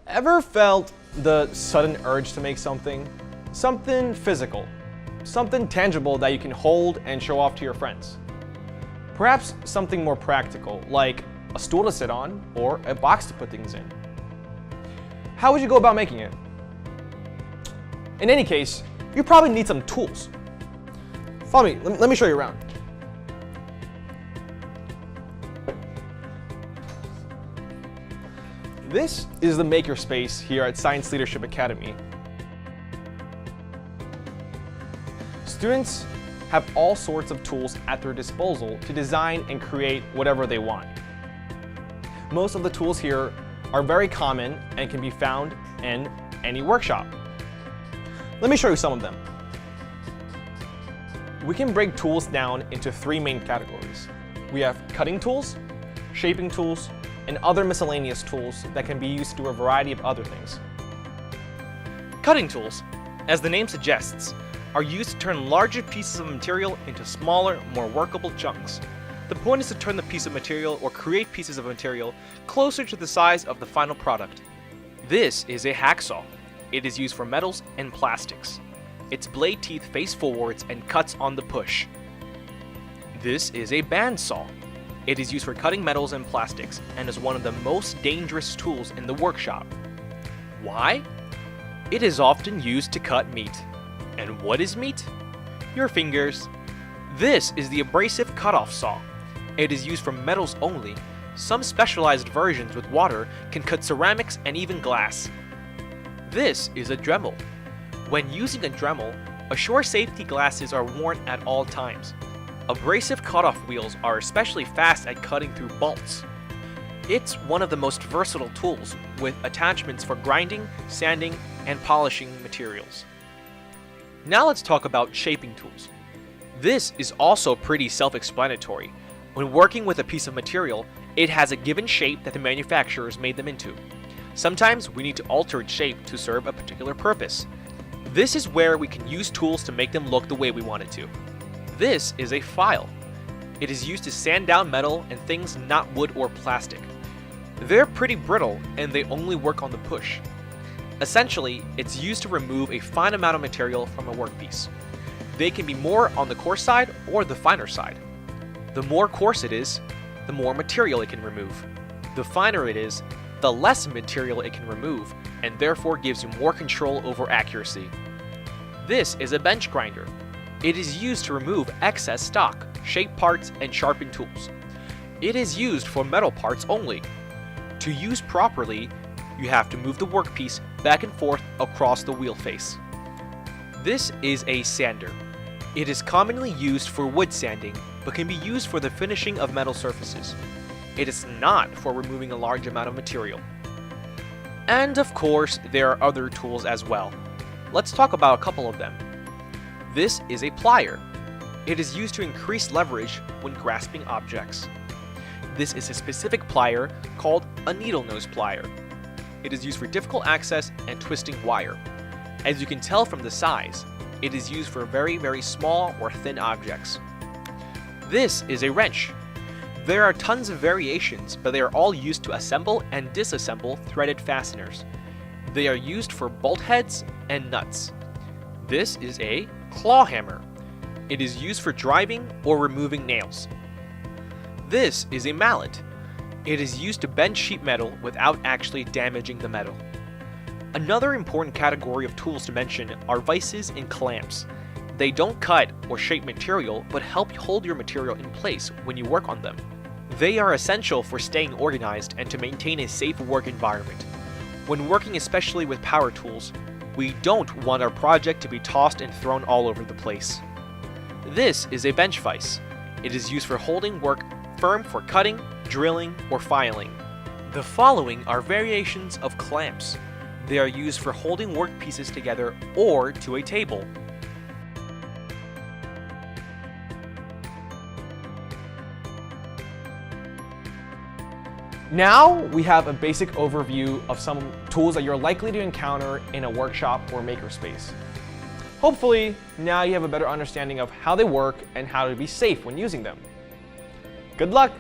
Ever felt the sudden urge to make something? Something physical, something tangible that you can hold and show off to your friends. Perhaps something more practical, like a stool to sit on or a box to put things in. How would you go about making it? In any case, you probably need some tools. Follow me, let me show you around. This is the makerspace here at Science Leadership Academy. Students have all sorts of tools at their disposal to design and create whatever they want. Most of the tools here are very common and can be found in any workshop. Let me show you some of them. We can break tools down into three main categories. We have cutting tools, shaping tools, and other miscellaneous tools that can be used to do a variety of other things. Cutting tools, as the name suggests, are used to turn larger pieces of material into smaller, more workable chunks. The point is to turn the piece of material or create pieces of material closer to the size of the final product. This is a hacksaw. It is used for metals and plastics. Its blade teeth face forwards and cuts on the push. This is a bandsaw. It is used for cutting metals and plastics and is one of the most dangerous tools in the workshop. Why? It is often used to cut meat. And what is meat? Your fingers. This is the abrasive cutoff saw. It is used for metals only. Some specialized versions with water can cut ceramics and even glass. This is a Dremel. When using a Dremel, assure safety glasses are worn at all times. Abrasive cutoff wheels are especially fast at cutting through bolts. It's one of the most versatile tools, with attachments for grinding, sanding, and polishing materials. Now let's talk about shaping tools. This is also pretty self-explanatory. When working with a piece of material, it has a given shape that the manufacturers made them into. Sometimes we need to alter its shape to serve a particular purpose. This is where we can use tools to make them look the way we want it to. This is a file. It is used to sand down metal and things not wood or plastic. They're pretty brittle and they only work on the push. Essentially, it's used to remove a fine amount of material from a workpiece. They can be more on the coarse side or the finer side. The more coarse it is, the more material it can remove. The finer it is, the less material it can remove, and therefore gives you more control over accuracy. This is a bench grinder. It is used to remove excess stock, shape parts, and sharpen tools. It is used for metal parts only. To use properly, you have to move the workpiece back and forth across the wheel face. This is a sander. It is commonly used for wood sanding, but can be used for the finishing of metal surfaces. It is not for removing a large amount of material. And of course, there are other tools as well. Let's talk about a couple of them. This is a plier. It is used to increase leverage when grasping objects. This is a specific plier called a needle nose plier. It is used for difficult access and twisting wire. As you can tell from the size, it is used for very, very small or thin objects. This is a wrench. There are tons of variations, but they are all used to assemble and disassemble threaded fasteners. They are used for bolt heads and nuts. This is a claw hammer. It is used for driving or removing nails. This is a mallet. It is used to bend sheet metal without actually damaging the metal. Another important category of tools to mention are vices and clamps. They don't cut or shape material, but help hold your material in place when you work on them. They are essential for staying organized and to maintain a safe work environment. When working especially with power tools, we don't want our project to be tossed and thrown all over the place. This is a bench vise. It is used for holding work firm for cutting, drilling, or filing. The following are variations of clamps. They are used for holding workpieces together or to a table. Now we have a basic overview of some tools that you're likely to encounter in a workshop or makerspace. Hopefully, now you have a better understanding of how they work and how to be safe when using them. Good luck!